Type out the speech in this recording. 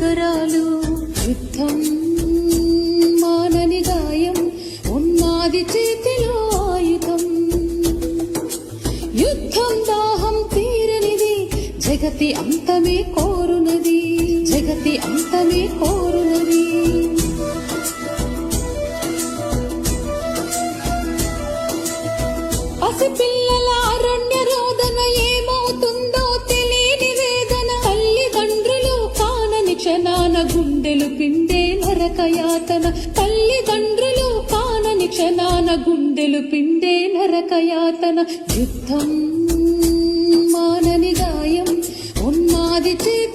శిఖరాలు. యుద్ధం మానని గాయం, ఉన్నాది చేతిలో ఆయుధం. యుద్ధం దాహం తీరనిది, జగతి అంతమే కోరునది, జగతి అంతమే కోరునది. పసిపిల్లల అరణ్య రోదన, ఏమవుతుందో తెలియని వేదన. తల్లిదండ్రులు కానని క్షణాన గుండెలు పిండే నరకయాతన. తల్లిదండ్రులు కానని క్షణాన గుండెలు పిండే నరకయాతన. యుద్ధం మానని గాయం, ఉన్నాది చేతి